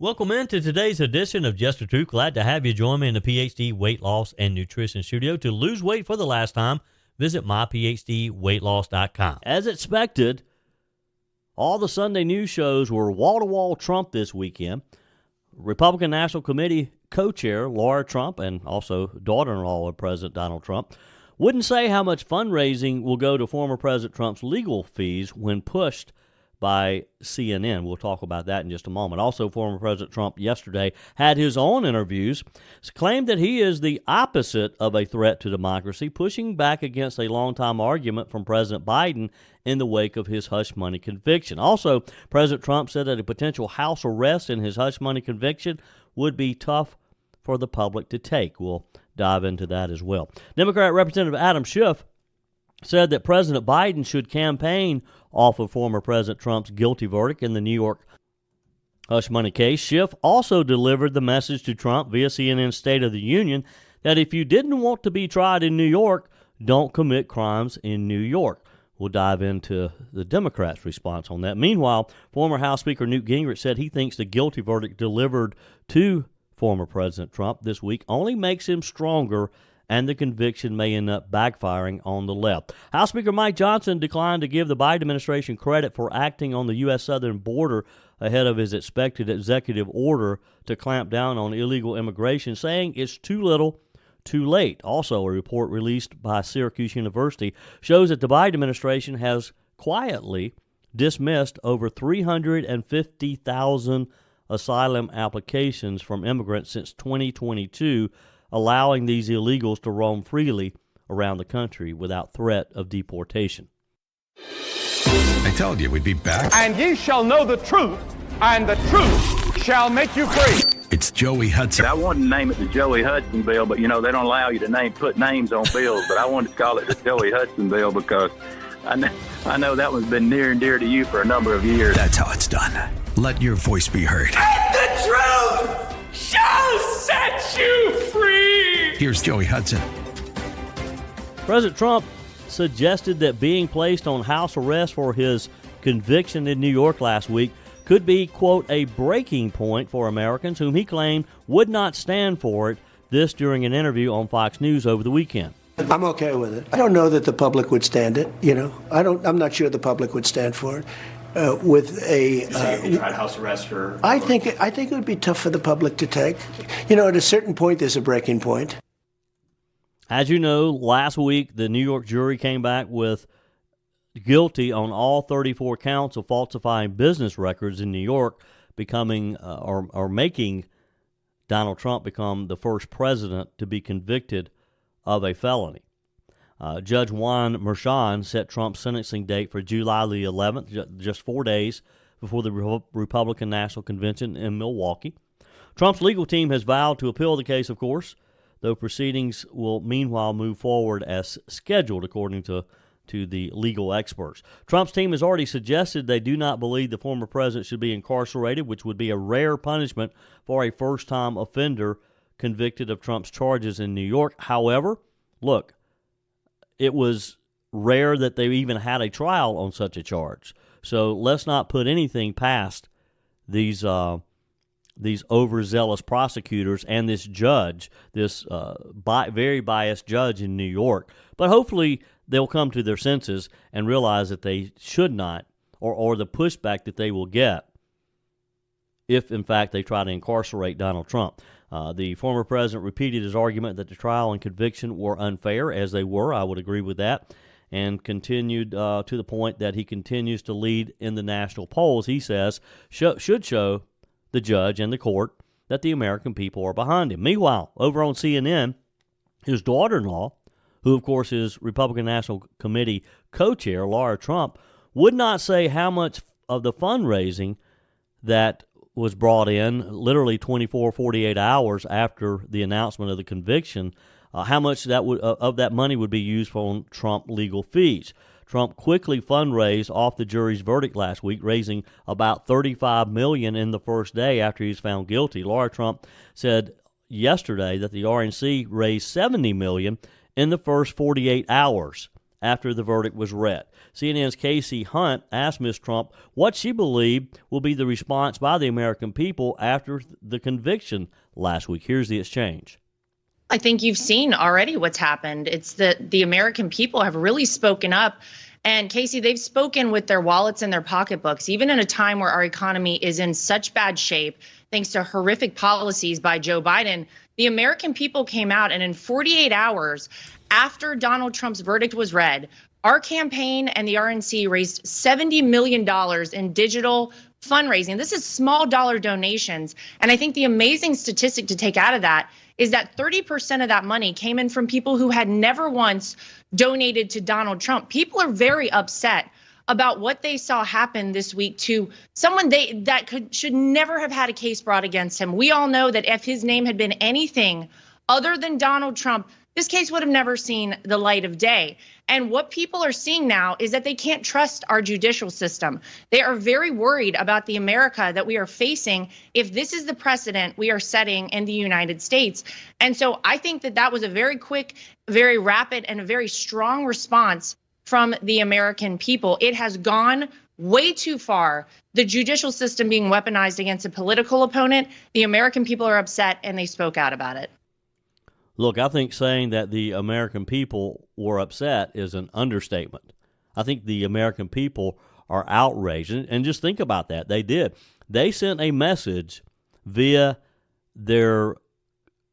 Welcome into today's edition of Just the Truth. Glad to have you join me in the PhD Weight Loss and Nutrition Studio. To lose weight for the last time, visit myphdweightloss.com. As expected, all the Sunday news shows were wall-to-wall Trump this weekend. Republican National Committee co-chair Lara Trump, and also daughter-in-law of President Donald Trump, wouldn't say how much fundraising will go to former President Trump's legal fees when pushed by CNN. We'll talk about that in just a moment. Also, former President Trump yesterday had his own interviews, claimed that he is the opposite of a threat to democracy, pushing back against a longtime argument from President Biden in the wake of his hush money conviction. Also, President Trump said that a potential house arrest in his hush money conviction would be tough for the public to take. We'll dive into that as well. Democrat Representative Adam Schiff said that President Biden should campaign off of former President Trump's guilty verdict in the New York hush money case. Schiff also delivered the message to Trump via CNN's State of the Union that if you didn't want to be tried in New York, don't commit crimes in New York. We'll dive into the Democrats' response on that. Meanwhile, former House Speaker Newt Gingrich said he thinks the guilty verdict delivered to former President Trump this week only makes him stronger, and the conviction may end up backfiring on the left. House Speaker Mike Johnson declined to give the Biden administration credit for acting on the U.S. southern border ahead of his expected executive order to clamp down on illegal immigration, saying it's too little, too late. Also, a report released by Syracuse University shows that the Biden administration has quietly dismissed over 350,000 asylum applications from immigrants since 2022, allowing these illegals to roam freely around the country without threat of deportation. I told you we'd be back. And ye shall know the truth, and the truth shall make you free. It's Joey Hudson. I wanted to name it the Joey Hudson bill, but, they don't allow you to put names on bills. But I wanted to call it the Joey Hudson bill because I know that one's been near and dear to you for a number of years. That's how it's done. Let your voice be heard. And the truth shall set you free. Here's Joey Hudson. President Trump suggested that being placed on house arrest for his conviction in New York last week could be, quote, a breaking point for Americans whom he claimed would not stand for it. This during an interview on Fox News over the weekend. I'm okay with it. I don't know that the public would stand it. I'm not sure the public would stand for it. With a tried house arrest or I think it would be tough for the public to take. At a certain point, there's a breaking point. As you know, last week the New York jury came back with guilty on all 34 counts of falsifying business records in New York, becoming or making Donald Trump become the first president to be convicted of a felony. Judge Juan Merchan set Trump's sentencing date for July the 11th, just 4 days before the Republican National Convention in Milwaukee. Trump's legal team has vowed to appeal the case, of course, though proceedings will meanwhile move forward as scheduled, according to the legal experts. Trump's team has already suggested they do not believe the former president should be incarcerated, which would be a rare punishment for a first-time offender convicted of Trump's charges in New York. However, look, it was rare that they even had a trial on such a charge. So let's not put anything past these overzealous prosecutors and this judge, this very biased judge in New York. But hopefully they'll come to their senses and realize that they should not, or the pushback that they will get if, in fact, they try to incarcerate Donald Trump. The former president repeated his argument that the trial and conviction were unfair, as they were. I would agree with that, and continued to the point that he continues to lead in the national polls. He says should show the judge and the court that the American people are behind him. Meanwhile, over on CNN, his daughter-in-law, who of course is Republican National Committee co-chair, Lara Trump, would not say how much of the fundraising that was brought in literally 48 hours after the announcement of the conviction, how much of that money would be used for Trump legal fees. Trump quickly fundraised off the jury's verdict last week, raising about $35 million in the first day after he was found guilty. Lara Trump said yesterday that the RNC raised $70 million in the first 48 hours after the verdict was read. CNN's Casey Hunt asked Ms. Trump what she believed will be the response by the American people after the conviction last week. Here's the exchange. I think you've seen already what's happened. It's that the American people have really spoken up. And Casey, they've spoken with their wallets and their pocketbooks, even in a time where our economy is in such bad shape, thanks to horrific policies by Joe Biden. The American people came out, and in 48 hours after Donald Trump's verdict was read, our campaign and the RNC raised $70 million in digital fundraising. This is small dollar donations. And I think the amazing statistic to take out of that is that 30% of that money came in from people who had never once donated to Donald Trump. People are very upset about what they saw happen this week to someone should never have had a case brought against him. We all know that if his name had been anything other than Donald Trump, this case would have never seen the light of day. And what people are seeing now is that they can't trust our judicial system. They are very worried about the America that we are facing if this is the precedent we are setting in the United States. And so I think that was a very quick, very rapid, and a very strong response from the American people. It has gone way too far. The judicial system being weaponized against a political opponent. The American people are upset, and they spoke out about it. Look, I think saying that the American people were upset is an understatement. I think the American people are outraged. And just think about that. They did. They sent a message via their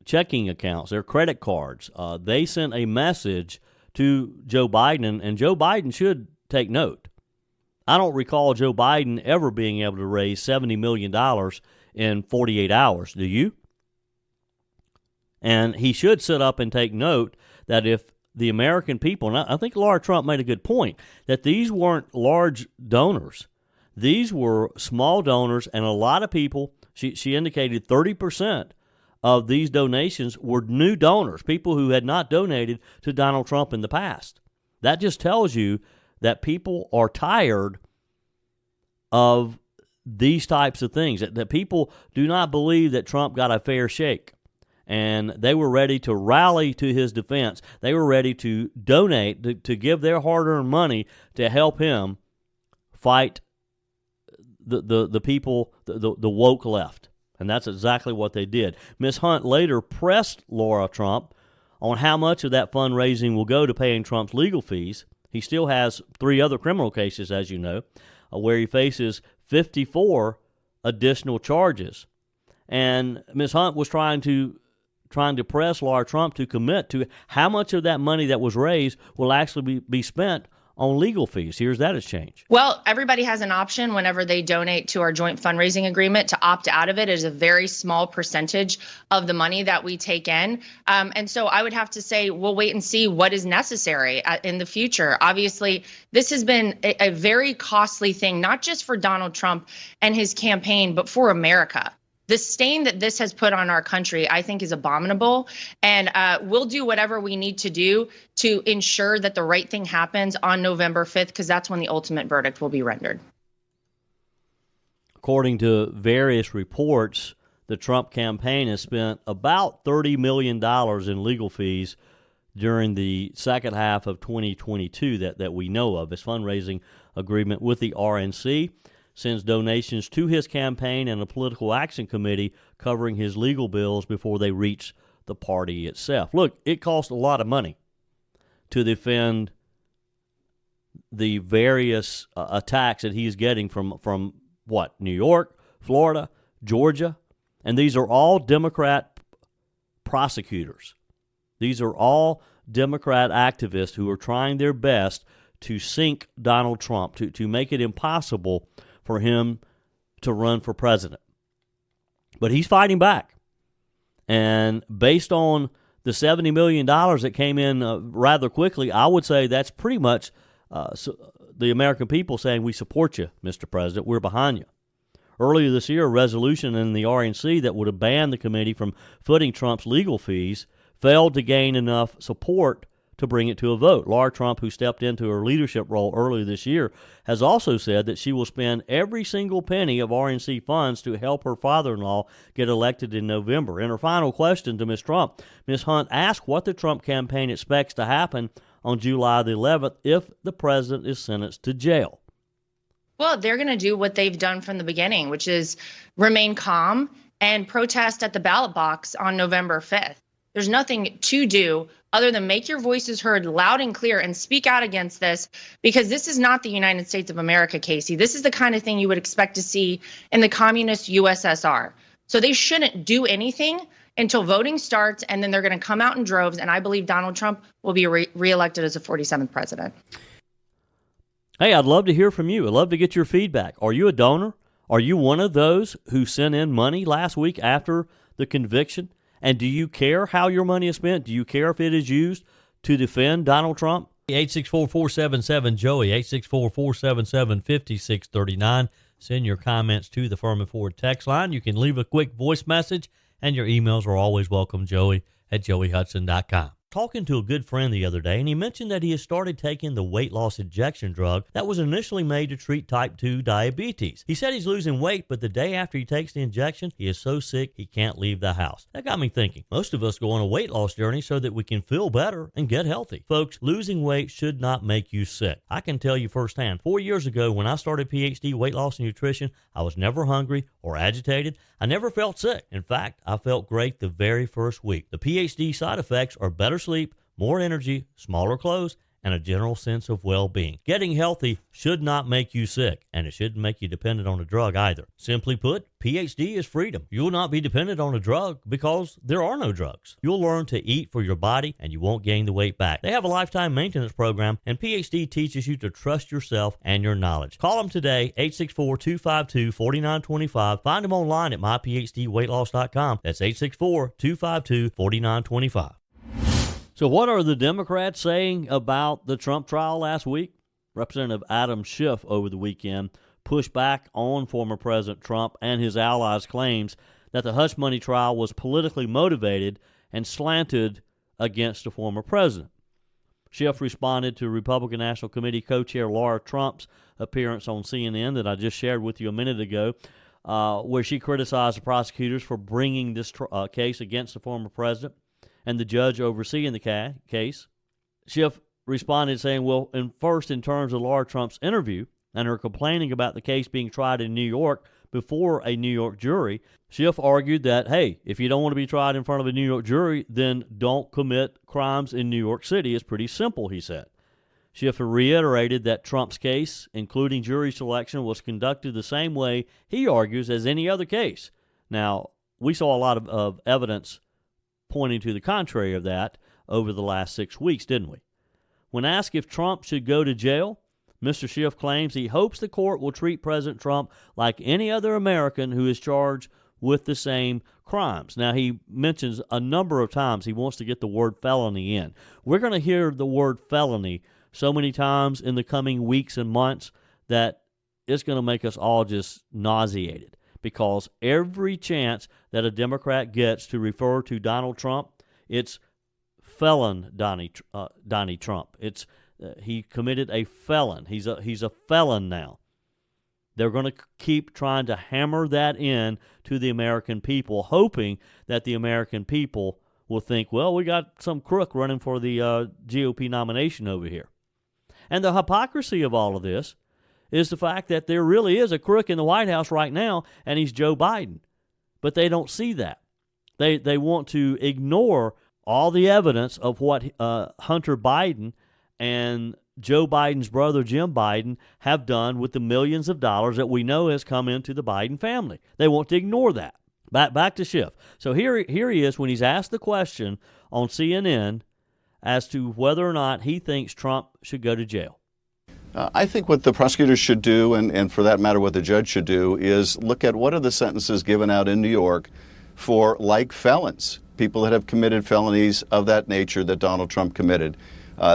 checking accounts, their credit cards. They sent a message to Joe Biden, and Joe Biden should take note. I don't recall Joe Biden ever being able to raise $70 million in 48 hours. Do you? And he should sit up and take note that if the American people, and I think Lara Trump made a good point, that these weren't large donors. These were small donors, and a lot of people, she indicated 30% of these donations were new donors, people who had not donated to Donald Trump in the past. That just tells you that people are tired of these types of things, that people do not believe that Trump got a fair shake. And they were ready to rally to his defense. They were ready to donate, to give their hard-earned money to help him fight the people, the woke left. And that's exactly what they did. Ms. Hunt later pressed Lara Trump on how much of that fundraising will go to paying Trump's legal fees. He still has 3 other criminal cases, as you know, where he faces 54 additional charges. And Ms. Hunt was trying to press Lara Trump to commit to how much of that money that was raised will actually be spent on legal fees. Here's that exchange. Well, everybody has an option whenever they donate to our joint fundraising agreement to opt out of it. It is a very small percentage of the money that we take in. And so I would have to say we'll wait and see what is necessary in the future. Obviously, this has been a very costly thing, not just for Donald Trump and his campaign, but for America. The stain that this has put on our country, I think, is abominable. And we'll do whatever we need to do to ensure that the right thing happens on November 5th, because that's when the ultimate verdict will be rendered. According to various reports, the Trump campaign has spent about $30 million in legal fees during the second half of 2022 that we know of. His fundraising agreement with the RNC sends donations to his campaign and a political action committee covering his legal bills before they reach the party itself. Look, it costs a lot of money to defend the various attacks that he's getting from what, New York, Florida, Georgia, and these are all Democrat prosecutors. These are all Democrat activists who are trying their best to sink Donald Trump, to make it impossible for him to run for president. But he's fighting back. And based on the $70 million that came in rather quickly, I would say that's pretty much the American people saying, we support you, Mr. President, we're behind you. Earlier this year, a resolution in the RNC that would have banned the committee from footing Trump's legal fees failed to gain enough support to bring it to a vote. Lara Trump, who stepped into her leadership role earlier this year, has also said that she will spend every single penny of RNC funds to help her father-in-law get elected in November. In her final question to Ms. Trump, Ms. Hunt asked what the Trump campaign expects to happen on July the 11th if the president is sentenced to jail? Well, they're going to do what they've done from the beginning, which is remain calm and protest at the ballot box on November 5th. There's nothing to do other than make your voices heard loud and clear and speak out against this, because this is not the United States of America, Casey. This is the kind of thing you would expect to see in the communist USSR. So they shouldn't do anything until voting starts, and then they're going to come out in droves, and I believe Donald Trump will be reelected as the 47th president. Hey, I'd love to hear from you. I'd love to get your feedback. Are you a donor? Are you one of those who sent in money last week after the conviction? And do you care how your money is spent? Do you care if it is used to defend Donald Trump? 864-477-JOEY, 864-477-5639. Send your comments to the Furman Ford text line. You can leave a quick voice message, and your emails are always welcome, joey@joeyhudson.com. Talking to a good friend the other day, and he mentioned that he has started taking the weight loss injection drug that was initially made to treat type 2 diabetes. He said he's losing weight, but the day after he takes the injection, he is so sick he can't leave the house. That got me thinking. Most of us go on a weight loss journey so that we can feel better and get healthy. Folks, losing weight should not make you sick. I can tell you firsthand, 4 years ago when I started PhD Weight Loss and Nutrition, I was never hungry or agitated. I never felt sick. In fact, I felt great the very first week. The PhD side effects are better sleep, more energy, smaller clothes, and a general sense of well-being. Getting healthy should not make you sick, and it shouldn't make you dependent on a drug either. Simply put, PhD is freedom. You will not be dependent on a drug because there are no drugs. You'll learn to eat for your body, and you won't gain the weight back. They have a lifetime maintenance program, and PhD teaches you to trust yourself and your knowledge. Call them today, 864-252-4925. Find them online at myphdweightloss.com. That's 864-252-4925. So what are the Democrats saying about the Trump trial last week? Representative Adam Schiff over the weekend pushed back on former President Trump and his allies' claims that the hush money trial was politically motivated and slanted against the former president. Schiff responded to Republican National Committee co-chair Lara Trump's appearance on CNN that I just shared with you a minute ago, where she criticized the prosecutors for bringing this case against the former president and the judge overseeing the case. Schiff responded saying, well, first, in terms of Lara Trump's interview and her complaining about the case being tried in New York before a New York jury, Schiff argued that, hey, if you don't want to be tried in front of a New York jury, then don't commit crimes in New York City. It's pretty simple, he said. Schiff reiterated that Trump's case, including jury selection, was conducted the same way, he argues, as any other case. Now, we saw a lot of evidence pointing to the contrary of that over the last 6 weeks, didn't we? When asked if Trump should go to jail, Mr. Schiff claims he hopes the court will treat President Trump like any other American who is charged with the same crimes. Now, he mentions a number of times he wants to get the word felony in. We're going to hear the word felony so many times in the coming weeks and months that it's going to make us all just nauseated, because every chance that a Democrat gets to refer to Donald Trump, it's felon Donnie Trump. It's he committed a felon. He's a felon now. They're going to keep trying to hammer that in to the American people, hoping that the American people will think, well, we got some crook running for the GOP nomination over here. And the hypocrisy of all of this is the fact that there really is a crook in the White House right now, and he's Joe Biden. But they don't see that. They want to ignore all the evidence of what Hunter Biden and Joe Biden's brother Jim Biden have done with the millions of dollars that we know has come into the Biden family. They want to ignore that. Back to Schiff. So here he is when he's asked the question on CNN as to whether or not he thinks Trump should go to jail. I think what the prosecutors should do, and for that matter what the judge should do, is look at what are the sentences given out in New York for like felons, people that have committed felonies of that nature that Donald Trump committed.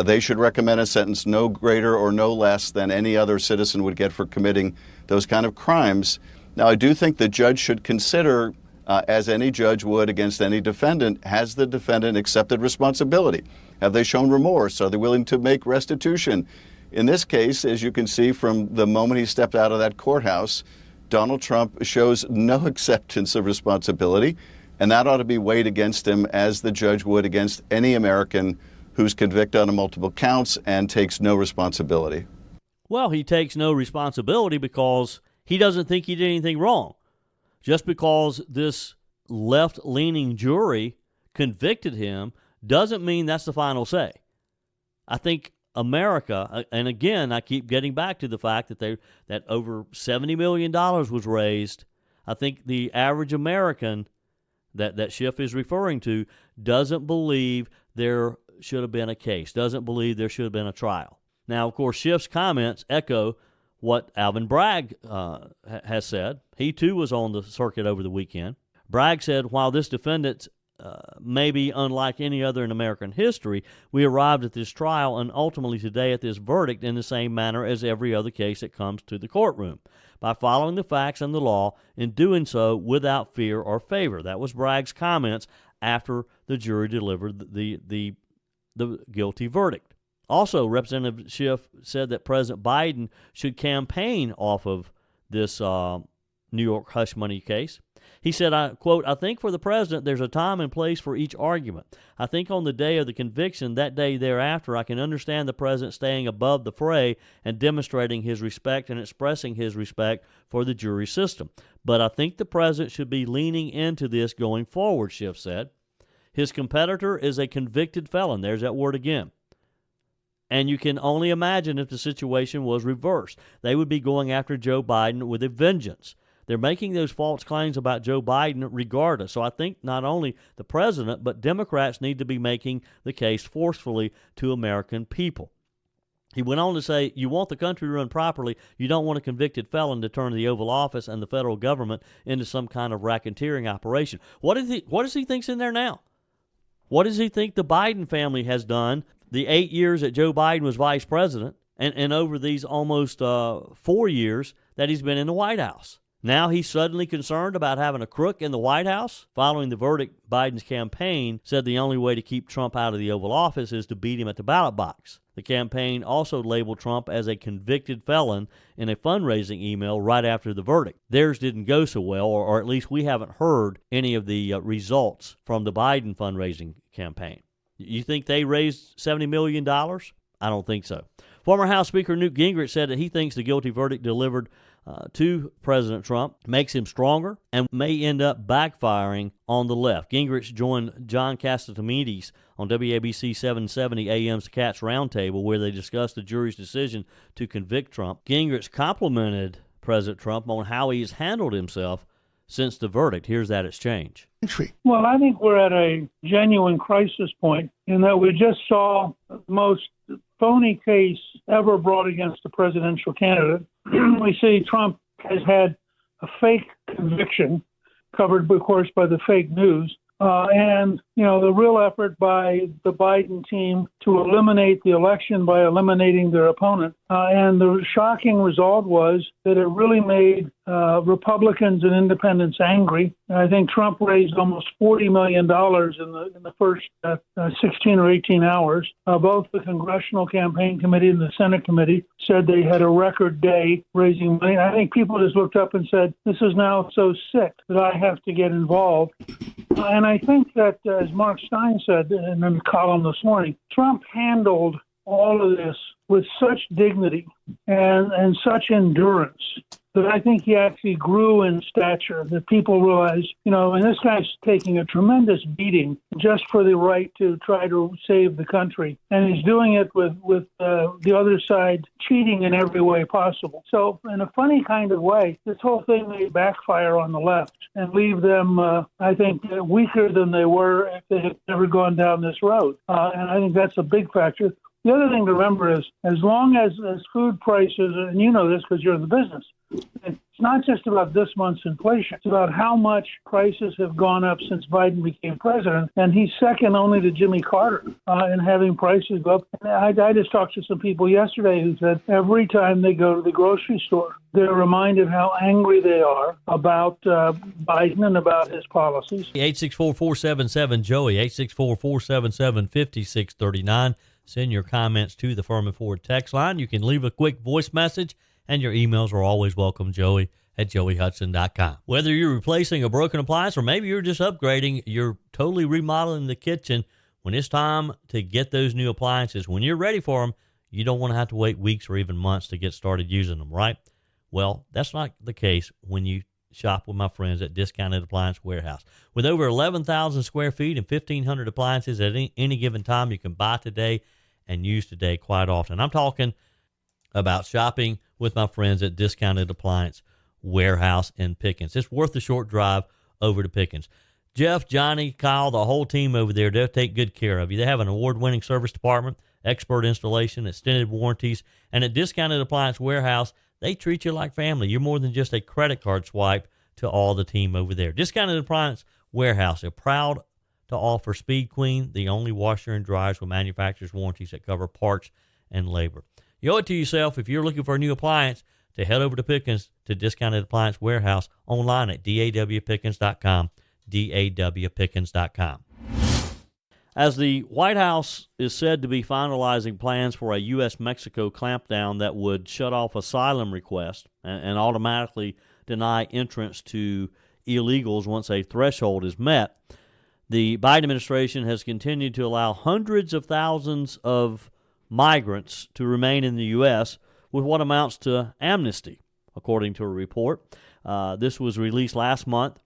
They should recommend a sentence no greater or no less than any other citizen would get for committing those kind of crimes. Now, I do think the judge should consider, as any judge would against any defendant, has the defendant accepted responsibility? Have they shown remorse? Are they willing to make restitution? In this case, as you can see from the moment he stepped out of that courthouse, Donald Trump shows no acceptance of responsibility, and that ought to be weighed against him as the judge would against any American who's convicted on multiple counts and takes no responsibility. Well, he takes no responsibility because he doesn't think he did anything wrong. Just because this left-leaning jury convicted him doesn't mean that's the final say. I think America, and again, I keep getting back to the fact that over $70 million was raised. I think the average American that Schiff is referring to doesn't believe there should have been a case, doesn't believe there should have been a trial. Now, of course, Schiff's comments echo what Alvin Bragg has said. He, too, was on the circuit over the weekend. Bragg said, while this defendant may be unlike any other in American history, we arrived at this trial and ultimately today at this verdict in the same manner as every other case that comes to the courtroom, by following the facts and the law, and doing so without fear or favor. That was Bragg's comments after the jury delivered the guilty verdict. Also, Representative Schiff said that President Biden should campaign off of this New York hush money case. He said, I quote, I think for the president there's a time and place for each argument. I think on the day of the conviction, that day thereafter, I can understand the president staying above the fray and demonstrating his respect and expressing his respect for the jury system. But I think the president should be leaning into this going forward, Schiff said. His competitor is a convicted felon. There's that word again. And you can only imagine if the situation was reversed. They would be going after Joe Biden with a vengeance. They're making those false claims about Joe Biden regardless. So I think not only the president, but Democrats need to be making the case forcefully to American people. He went on to say, you want the country run properly, you don't want a convicted felon to turn the Oval Office and the federal government into some kind of racketeering operation. What does he think's in there now? What does he think the Biden family has done the 8 years that Joe Biden was vice president and over these almost 4 years that he's been in the White House? Now he's suddenly concerned about having a crook in the White House? Following the verdict, Biden's campaign said the only way to keep Trump out of the Oval Office is to beat him at the ballot box. The campaign also labeled Trump as a convicted felon in a fundraising email right after the verdict. Theirs didn't go so well, or at least we haven't heard any of the results from the Biden fundraising campaign. You think they raised $70 million? I don't think so. Former House Speaker Newt Gingrich said that he thinks the guilty verdict delivered to President Trump makes him stronger and may end up backfiring on the left. Gingrich joined John Castellanetti's on WABC 770 AM's Cats Roundtable, where they discussed the jury's decision to convict Trump. Gingrich complimented President Trump on how he has handled himself since the verdict. Here's that exchange. Well, I think we're at a genuine crisis point in that we just saw the most phony case ever brought against a presidential candidate. We see Trump has had a fake conviction covered, of course, by the fake news. And, you know, the real effort by the Biden team to eliminate the election by eliminating their opponent. And the shocking result was that it really made Republicans and independents angry. I think Trump raised almost $40 million in the first 16 or 18 hours. Both the Congressional Campaign Committee and the Senate Committee said they had a record day raising money. I think people just looked up and said, this is now so sick that I have to get involved. And I think that, as Mark Stein said in a column this morning, Trump handled all of this with such dignity and such endurance that I think he actually grew in stature, that people realized, you know, and this guy's taking a tremendous beating just for the right to try to save the country. And he's doing it with the other side cheating in every way possible. So in a funny kind of way, this whole thing may backfire on the left and leave them, I think, weaker than they were if they had never gone down this road. And I think that's a big factor. The other thing to remember is, as long as food prices, and you know this because you're in the business, it's not just about this month's inflation. It's about how much prices have gone up since Biden became president. And he's second only to Jimmy Carter in having prices go up. And I just talked to some people yesterday who said every time they go to the grocery store, they're reminded how angry they are about Biden and about his policies. 864-477-JOEY, 864-477-5639. Send your comments to the Furman Ford text line. You can leave a quick voice message, and your emails are always welcome, joey@joeyhudson.com. Whether you're replacing a broken appliance or maybe you're just upgrading, you're totally remodeling the kitchen, when it's time to get those new appliances, when you're ready for them, you don't want to have to wait weeks or even months to get started using them, right? Well, that's not the case when you shop with my friends at Discounted Appliance Warehouse. With over 11,000 square feet and 1,500 appliances at any given time, you can buy today and use today quite often. I'm talking about shopping with my friends at Discounted Appliance Warehouse in Pickens. It's worth the short drive over to Pickens. Jeff, Johnny, Kyle, the whole team over there, they'll take good care of you. They have an award-winning service department, expert installation, extended warranties, and at Discounted Appliance Warehouse, they treat you like family. You're more than just a credit card swipe to all the team over there. Discounted Appliance Warehouse, they're proud to offer Speed Queen, the only washer and dryers with manufacturer's warranties that cover parts and labor. You owe it to yourself, if you're looking for a new appliance, to head over to Pickens to Discounted Appliance Warehouse online at dawpickens.com, dawpickens.com. As the White House is said to be finalizing plans for a U.S.-Mexico clampdown that would shut off asylum requests and automatically deny entrance to illegals once a threshold is met, the Biden administration has continued to allow hundreds of thousands of migrants to remain in the U.S. with what amounts to amnesty, according to a report. This was released last month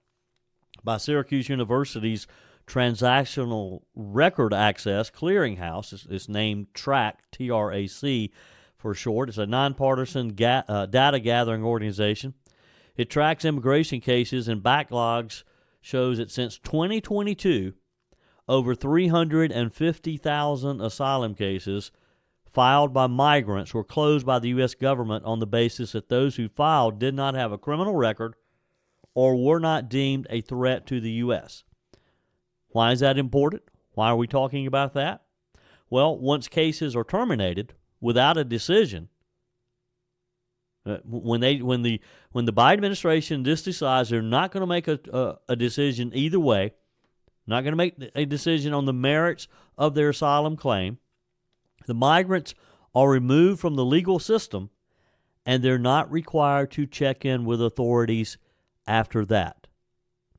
by Syracuse University's Transactional Record Access Clearinghouse. It's named TRAC, T-R-A-C for short. It's a nonpartisan data gathering organization. It tracks immigration cases, and backlogs shows that since 2022, over 350,000 asylum cases filed by migrants were closed by the U.S. government on the basis that those who filed did not have a criminal record or were not deemed a threat to the U.S. Why is that important? Why are we talking about that? Well, once cases are terminated without a decision, when the Biden administration just decides they're not going to make a decision either way, not going to make a decision on the merits of their asylum claim, the migrants are removed from the legal system, and they're not required to check in with authorities after that.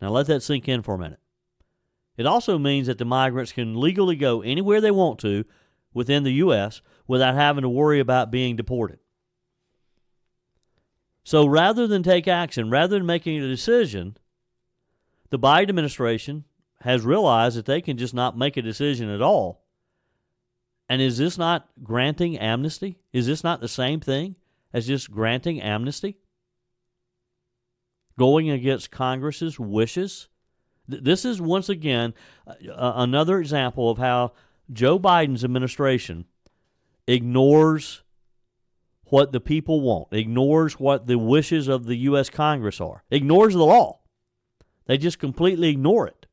Now let that sink in for a minute. It also means that the migrants can legally go anywhere they want to within the U.S. without having to worry about being deported. So rather than take action, rather than making a decision, the Biden administration has realized that they can just not make a decision at all. And is this not granting amnesty? Is this not the same thing as just granting amnesty? Going against Congress's wishes? This is, once again, another example of how Joe Biden's administration ignores what the people want, ignores what the wishes of the U.S. Congress are, ignores the law. They just completely ignore it.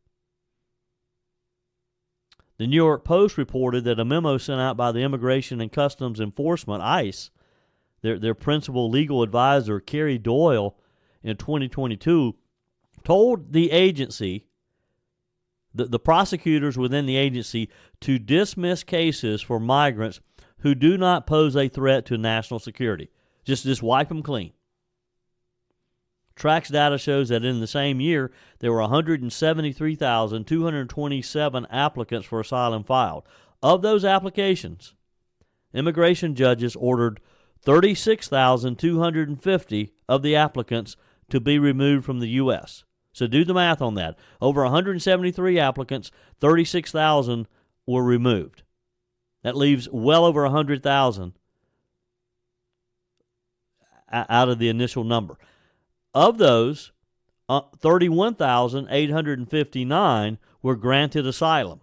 The New York Post reported that a memo sent out by the Immigration and Customs Enforcement, ICE, their principal legal advisor, Carrie Doyle, in 2022, told the agency, the prosecutors within the agency, to dismiss cases for migrants who do not pose a threat to national security. Just wipe them clean. TRAC's data shows that in the same year, there were 173,227 applicants for asylum filed. Of those applications, immigration judges ordered 36,250 of the applicants to be removed from the U.S. So do the math on that. Over 173 applicants, 36,000 were removed. That leaves well over 100,000 out of the initial number. Of those, 31,859 were granted asylum.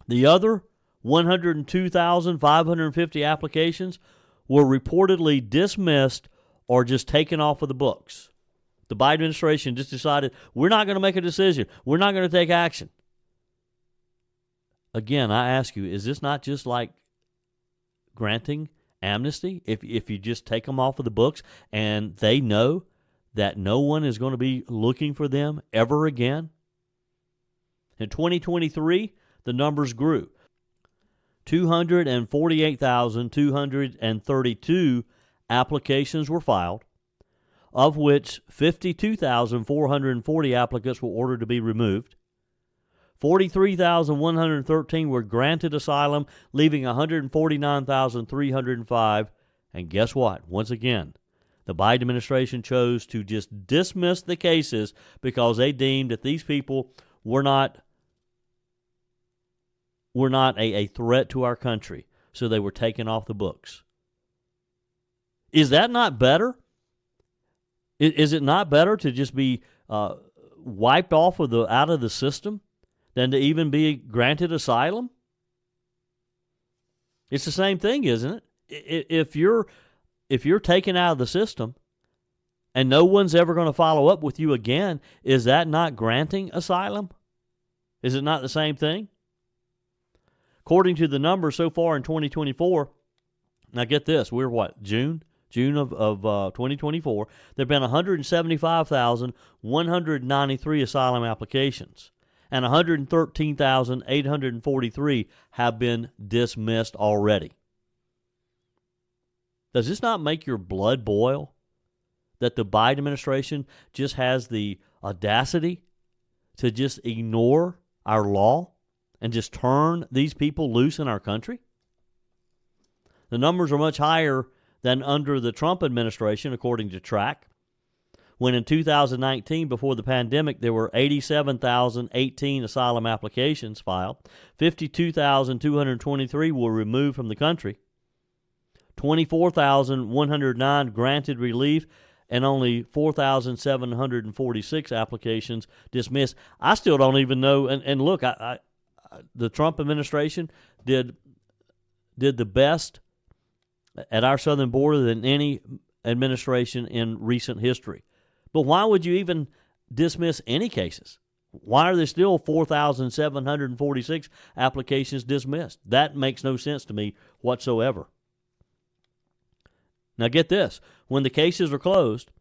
The other 102,550 applications were reportedly dismissed or just taken off of the books. The Biden administration just decided, we're not going to make a decision. We're not going to take action. Again, I ask you, is this not just like granting amnesty? If you just take them off of the books and they know that no one is going to be looking for them ever again? In 2023, the numbers grew. 248,232 applications were filed, of which 52,440 applicants were ordered to be removed. 43,113 were granted asylum, leaving 149,305. And guess what? Once again, the Biden administration chose to just dismiss the cases because they deemed that these people were not a threat to our country, so they were taken off the books. Is that not better? Is it not better to just be wiped off out of the system than to even be granted asylum? It's the same thing, isn't it? If you're taken out of the system and no one's ever going to follow up with you again, is that not granting asylum? Is it not the same thing? According to the numbers so far in 2024, now get this, we're what, June of 2024, there have been 175,193 asylum applications, and 113,843 have been dismissed already. Does this not make your blood boil that the Biden administration just has the audacity to just ignore our law and just turn these people loose in our country? The numbers are much higher than under the Trump administration, according to Track, when in 2019, before the pandemic, there were 87,018 asylum applications filed. 52,223 were removed from the country. 24,109 granted relief, and only 4,746 applications dismissed. I still don't even know. And look, the Trump administration did the best at our southern border than any administration in recent history. But why would you even dismiss any cases? Why are there still 4,746 applications dismissed? That makes no sense to me whatsoever. Now get this. When the cases are closed,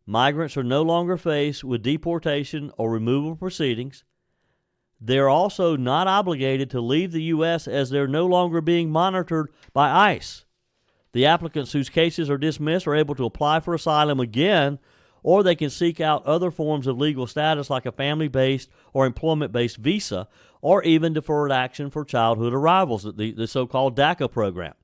migrants are no longer faced with deportation or removal proceedings. They're also not obligated to leave the U.S. as they're no longer being monitored by ICE. The applicants whose cases are dismissed are able to apply for asylum again, or they can seek out other forms of legal status like a family-based or employment-based visa, or even deferred action for childhood arrivals, the so-called DACA program.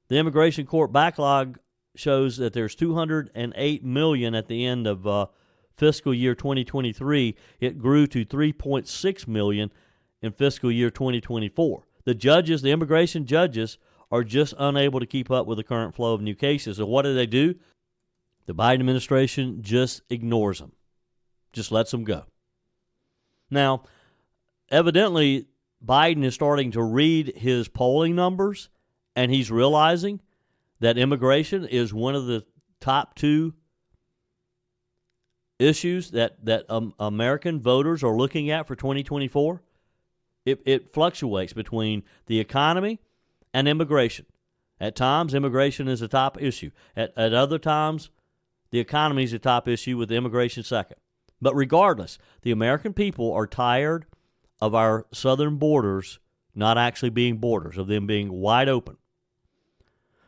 The immigration court backlog shows that there's 208 million at the end of fiscal year 2023. It grew to 3.6 million in fiscal year 2024. The immigration judges, are just unable to keep up with the current flow of new cases. So what do? The Biden administration just ignores them, just lets them go. Now, evidently, Biden is starting to read his polling numbers, and he's realizing that immigration is one of the top two issues that American voters are looking at for 2024. It fluctuates between the economy and immigration. At times, immigration is a top issue. At other times, the economy is a top issue with immigration second. But regardless, the American people are tired of our southern borders not actually being borders, of them being wide open.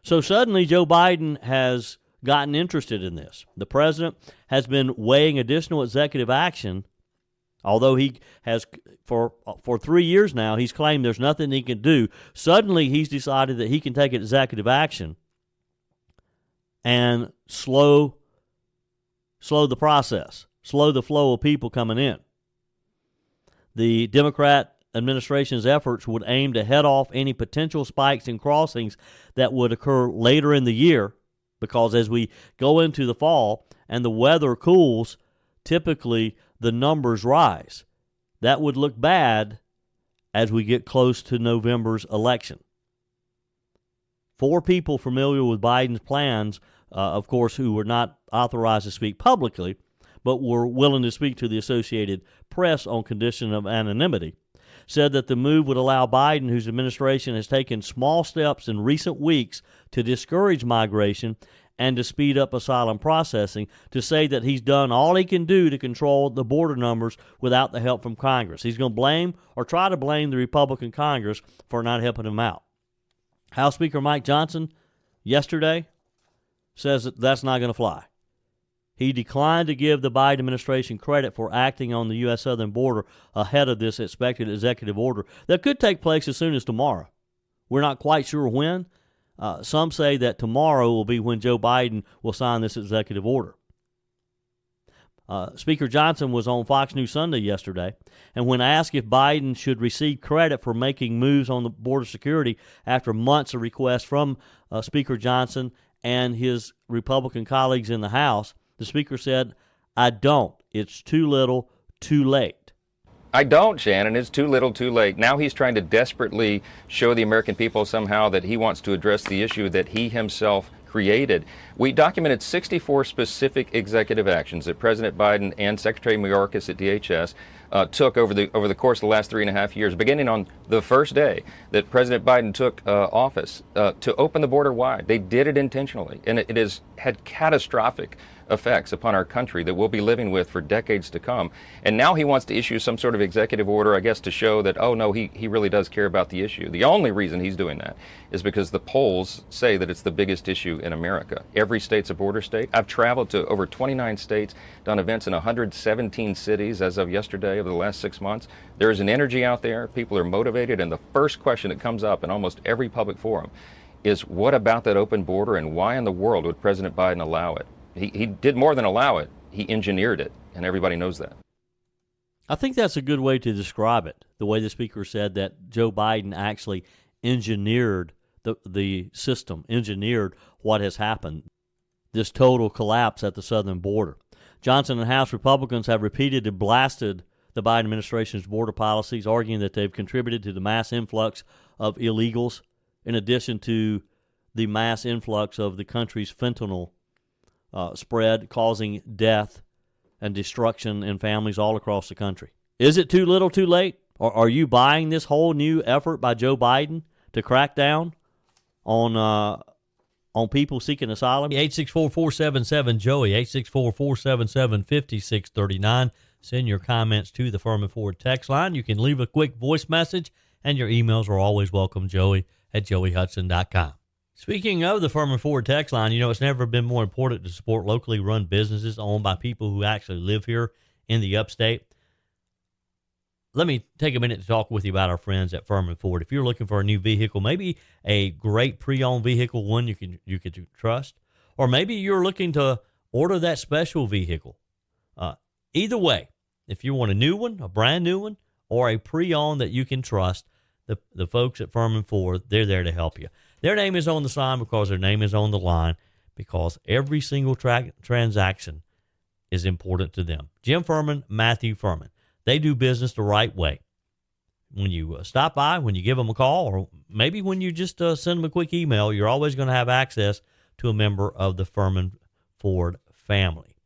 So suddenly, Joe Biden has gotten interested in this. The president has been weighing additional executive action, although he has, for 3 years now, he's claimed there's nothing he can do. Suddenly, he's decided that he can take executive action and slow the process, slow the flow of people coming in. The Democrat administration's efforts would aim to head off any potential spikes in crossings that would occur later in the year, because as we go into the fall and the weather cools, typically the numbers rise. That would look bad as we get close to November's election. 4 people familiar with Biden's plans, of course, who were not authorized to speak publicly, but were willing to speak to the Associated Press on condition of anonymity, said that the move would allow Biden, whose administration has taken small steps in recent weeks to discourage migration and to speed up asylum processing, to say that he's done all he can do to control the border numbers without the help from Congress. He's going to blame or try to blame the Republican Congress for not helping him out. House Speaker Mike Johnson yesterday says that that's not going to fly. He declined to give the Biden administration credit for acting on the U.S. southern border ahead of this expected executive order that could take place as soon as tomorrow. We're not quite sure when. Some say that tomorrow will be when Joe Biden will sign this executive order. Speaker Johnson was on Fox News Sunday yesterday, and when asked if Biden should receive credit for making moves on the border security after months of requests from Speaker Johnson and his Republican colleagues in the House, the Speaker said, "I don't. It's too little, too late." I don't, Shannon. It's too little, too late. Now he's trying to desperately show the American people somehow that he wants to address the issue that he himself created. We documented 64 specific executive actions that President Biden and Secretary Mayorkas at DHS took over the course of the last 3.5 years, beginning on the first day that President Biden took office, to open the border wide. They did it intentionally, and it has had catastrophic effects upon our country that we'll be living with for decades to come. And now he wants to issue some sort of executive order, I guess, to show that, oh, no, he really does care about the issue. The only reason he's doing that is because the polls say that it's the biggest issue in America. Every state's a border state. I've traveled to over 29 states, done events in 117 cities as of yesterday over the last 6 months. There is an energy out there. People are motivated. And the first question that comes up in almost every public forum is, what about that open border, and why in the world would President Biden allow it? He did more than allow it. He engineered it, and everybody knows that. I think that's a good way to describe it, the way the Speaker said that Joe Biden actually engineered the system, engineered what has happened, this total collapse at the southern border. Johnson and House Republicans have repeatedly blasted the Biden administration's border policies, arguing that they've contributed to the mass influx of illegals, in addition to the mass influx of the country's fentanyl spread, causing death and destruction in families all across the country. Is it too little, too late? Or are you buying this whole new effort by Joe Biden to crack down on people seeking asylum? 864-477-JOEY, 864-477-5639. Send your comments to the Furman Ford text line. You can leave a quick voice message, and your emails are always welcome, joey@joeyhudson.com. Speaking of the Furman Ford text line, it's never been more important to support locally run businesses owned by people who actually live here in the upstate. Let me take a minute to talk with you about our friends at Furman Ford. If you're looking for a new vehicle, maybe a great pre-owned vehicle, one you could trust, or maybe you're looking to order that special vehicle. Either way, if you want a new one, a brand new one, or a pre-owned that you can trust, the folks at Furman Ford, they're there to help you. Their name is on the sign because their name is on the line, because every single transaction is important to them. Jim Furman, Matthew Furman. They do business the right way. When you stop by, when you give them a call, or maybe when you just send them a quick email, you're always going to have access to a member of the Furman Ford family.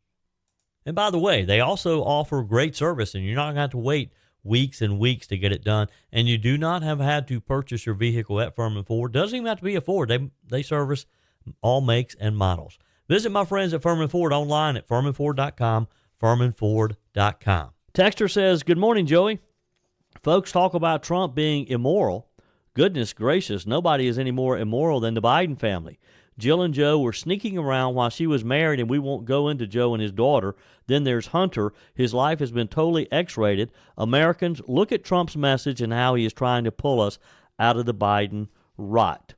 And by the way, they also offer great service, and you're not going to have to wait weeks and weeks to get it done. And you do not have had to purchase your vehicle at Furman Ford. Doesn't even have to be a Ford. They service all makes and models. Visit my friends at Furman Ford online at furmanford.com, furmanford.com. Texter says, "Good morning, Joey. Folks talk about Trump being immoral. Goodness gracious, nobody is any more immoral than the Biden family. Jill and Joe were sneaking around while she was married, and we won't go into Joe and his daughter. Then there's Hunter. His life has been totally X-rated. Americans, look at Trump's message and how he is trying to pull us out of the Biden rot."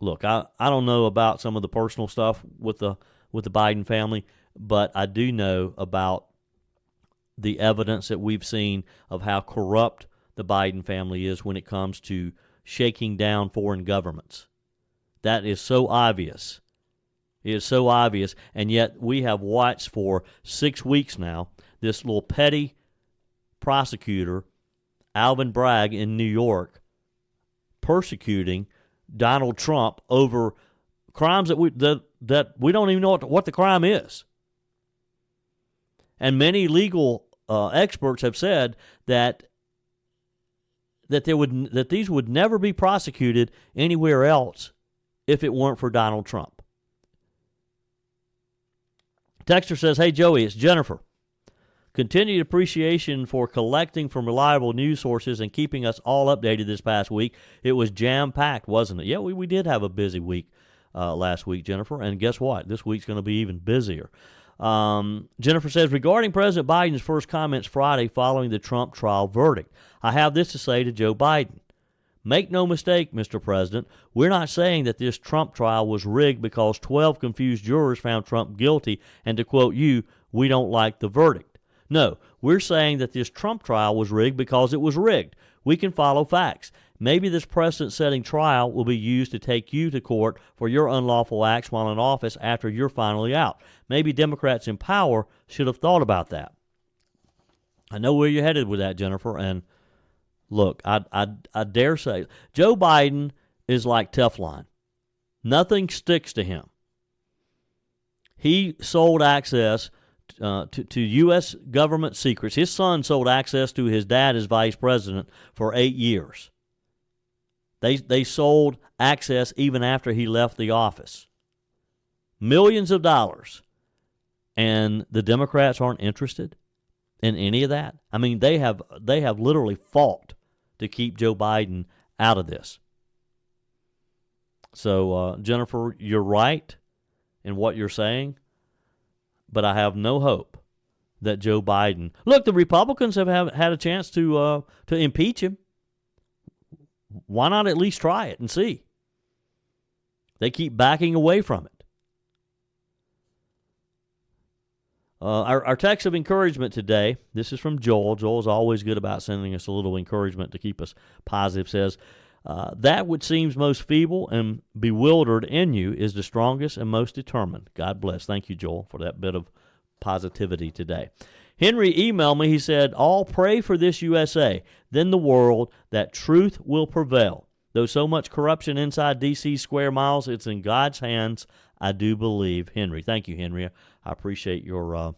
Look, I don't know about some of the personal stuff with the Biden family, but I do know about the evidence that we've seen of how corrupt the Biden family is when it comes to shaking down foreign governments. That is so obvious. It is so obvious, and yet we have watched for 6 weeks now this little petty prosecutor, Alvin Bragg in New York, persecuting Donald Trump over crimes that we don't even know what the crime is. And many legal experts have said that these would never be prosecuted anywhere else if it weren't for Donald Trump. Texter says, "Hey, Joey, it's Jennifer. Continued appreciation for collecting from reliable news sources and keeping us all updated this past week. It was jam-packed, wasn't it?" Yeah, we did have a busy week last week, Jennifer. And guess what? This week's going to be even busier. Jennifer says, regarding President Biden's first comments Friday following the Trump trial verdict, I have this to say to Joe Biden. Make no mistake, Mr. President, we're not saying that this Trump trial was rigged because 12 confused jurors found Trump guilty, and to quote you, we don't like the verdict. No, we're saying that this Trump trial was rigged because it was rigged. We can follow facts. Maybe this precedent-setting trial will be used to take you to court for your unlawful acts while in office after you're finally out. Maybe Democrats in power should have thought about that. I know where you're headed with that, Jennifer, and look, I dare say, Joe Biden is like Teflon. Nothing sticks to him. He sold access to U.S. government secrets. His son sold access to his dad as vice president for 8 years. They sold access even after he left the office. Millions of dollars. And the Democrats aren't interested in any of that. I mean, they have literally fought to keep Joe Biden out of this. So, Jennifer, you're right in what you're saying, but I have no hope that Joe Biden... Look, the Republicans have had a chance to impeach him. Why not at least try it and see? They keep backing away from it. Our text of encouragement today, this is from Joel. Joel's always good about sending us a little encouragement to keep us positive, says, that which seems most feeble and bewildered in you is the strongest and most determined. God bless. Thank you, Joel, for that bit of positivity today. Henry emailed me. He said, all pray for this USA, then the world, that truth will prevail. Though so much corruption inside D.C. square miles, it's in God's hands, I do believe. Henry. Thank you, Henry. I appreciate your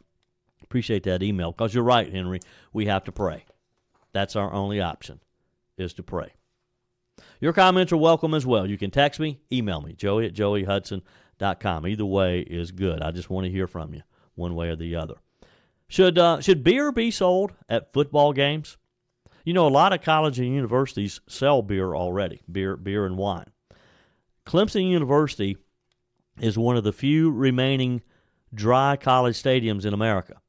appreciate that email, because you're right, Henry. We have to pray. That's our only option, is to pray. Your comments are welcome as well. You can text me, email me, joey@joeyhudson.com. Either way is good. I just want to hear from you, one way or the other. Should beer be sold at football games? You know, a lot of colleges and universities sell beer already, beer and wine. Clemson University is one of the few remaining dry college stadiums in America.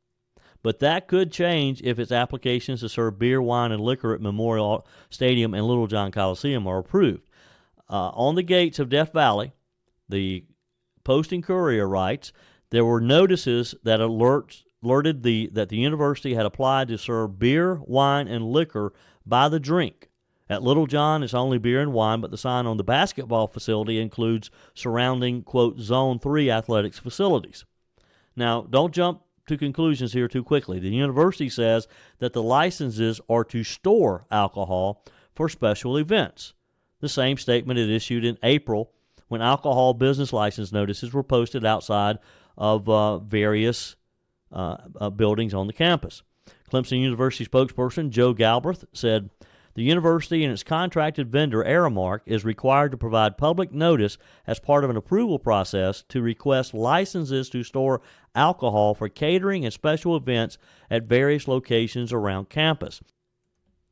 But that could change if its applications to serve beer, wine, and liquor at Memorial Stadium and Little John Coliseum are approved. On the gates of Death Valley, the Post-Courier writes, there were notices that alerted that the university had applied to serve beer, wine, and liquor by the drink. At Little John, it's only beer and wine, but the sign on the basketball facility includes surrounding, quote, Zone 3 athletics facilities. Now, don't jump to conclusions here too quickly. The university says that the licenses are to store alcohol for special events. The same statement it issued in April when alcohol business license notices were posted outside of various buildings on the campus. Clemson University spokesperson Joe Galbraith said, the university and its contracted vendor, Aramark, is required to provide public notice as part of an approval process to request licenses to store alcohol for catering and special events at various locations around campus.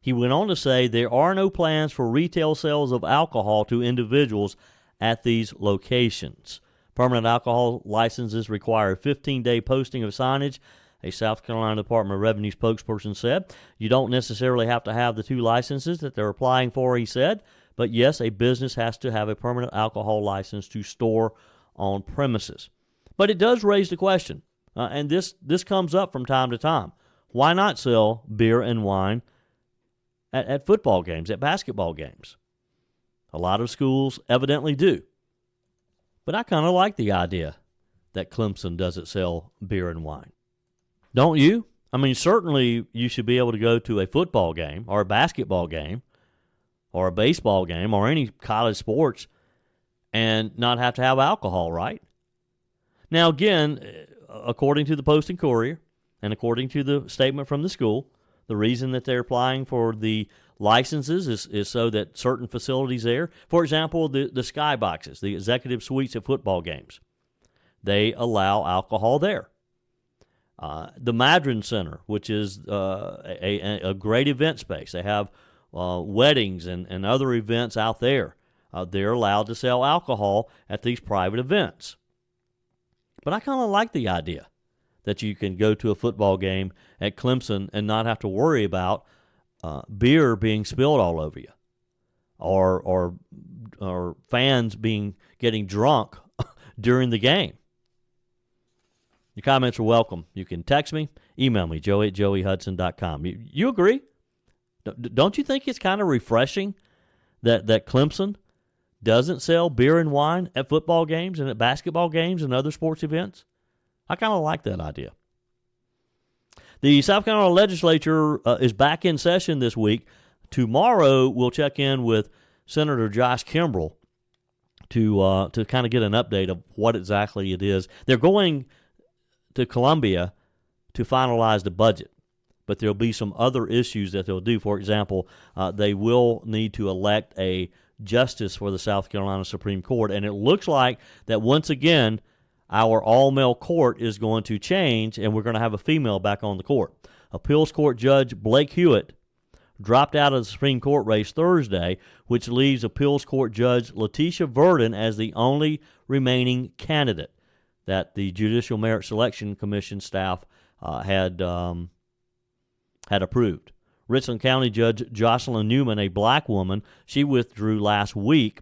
He went on to say there are no plans for retail sales of alcohol to individuals at these locations. Permanent alcohol licenses require a 15-day posting of signage. A South Carolina Department of Revenue spokesperson said, you don't necessarily have to have the two licenses that they're applying for, he said, but yes, a business has to have a permanent alcohol license to store on premises. But it does raise the question, and this comes up from time to time, why not sell beer and wine at football games, at basketball games? A lot of schools evidently do. But I kind of like the idea that Clemson doesn't sell beer and wine. Don't you? I mean, certainly you should be able to go to a football game or a basketball game or a baseball game or any college sports and not have to have alcohol, right? Now, again, according to the Post and Courier and according to the statement from the school, the reason that they're applying for the licenses is so that certain facilities there, for example, the skyboxes, the executive suites at football games, they allow alcohol there. The Madron Center, which is a great event space. They have weddings and other events out there. They're allowed to sell alcohol at these private events. But I kind of like the idea that you can go to a football game at Clemson and not have to worry about beer being spilled all over you, or fans getting drunk during the game. Your comments are welcome. You can text me, email me, joey@joeyhudson.com. You agree? Don't you think it's kind of refreshing that Clemson doesn't sell beer and wine at football games and at basketball games and other sports events? I kind of like that idea. The South Carolina legislature is back in session this week. Tomorrow we'll check in with Senator Josh Kimbrell to kind of get an update of what exactly it is. They're going to Columbia to finalize the budget, but there'll be some other issues that they'll do. For example, they will need to elect a justice for the South Carolina Supreme Court, and it looks like that once again our all-male court is going to change, and we're going to have a female back on the court. Appeals Court Judge Blake Hewitt dropped out of the Supreme Court race Thursday, which leaves Appeals Court Judge Letitia Verdon as the only remaining candidate that the Judicial Merit Selection Commission staff had approved. Richland County Judge Jocelyn Newman, a black woman, she withdrew last week.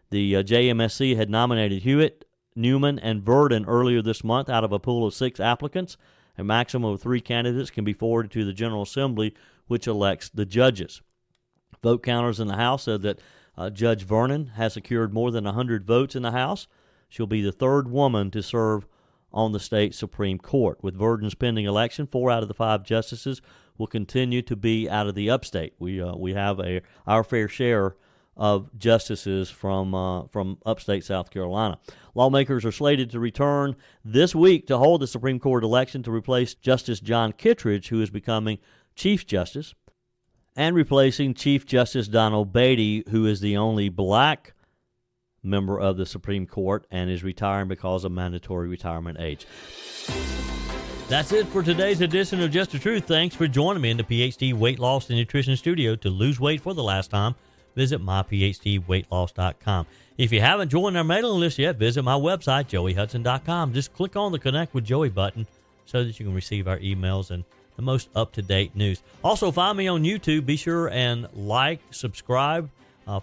The JMSC had nominated Hewitt, Newman, and Verdon earlier this month out of a pool of 6 applicants. A maximum of 3 candidates can be forwarded to the General Assembly, which elects the judges. Vote counters in the House said that Judge Vernon has secured more than 100 votes in the House. She'll be the 3rd woman to serve on the state Supreme Court. With Verdon's pending election, 4 out of the 5 justices will continue to be out of the upstate. We have our fair share of justices from upstate South Carolina. Lawmakers are slated to return this week to hold the Supreme Court election to replace Justice John Kittredge, who is becoming Chief Justice, and replacing Chief Justice Donald Beatty, who is the only black member of the Supreme Court and is retiring because of mandatory retirement age. That's it for today's edition of Just the Truth. Thanks for joining me in the PhD Weight Loss and Nutrition Studio. To lose weight for the last time, visit myphdweightloss.com. If you haven't joined our mailing list yet, visit my website, joeyhudson.com. Just click on the Connect with Joey button so that you can receive our emails and the most up-to-date news. Also, find me on YouTube. Be sure and like, subscribe,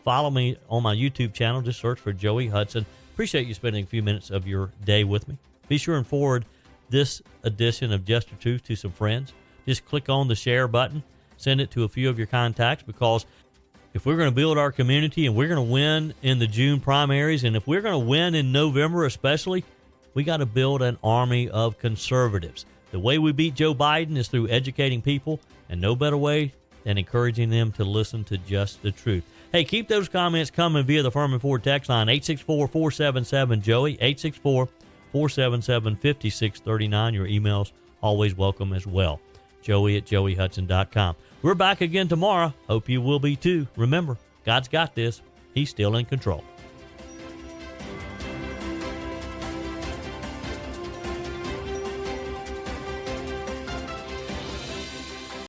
follow me on my YouTube channel. Just search for Joey Hudson. Appreciate you spending a few minutes of your day with me. Be sure and forward this edition of Just the Truth to some friends. Just click on the share button. Send it to a few of your contacts, because if we're going to build our community and we're going to win in the June primaries, and if we're going to win in November especially, we got to build an army of conservatives. The way we beat Joe Biden is through educating people, and no better way than encouraging them to listen to Just the Truth. Hey, keep those comments coming via the Furman Ford text line, 864-477-JOEY, 864-477-5639. Your emails always welcome as well. Joey@joeyhudson.com. We're back again tomorrow. Hope you will be too. Remember, God's got this. He's still in control.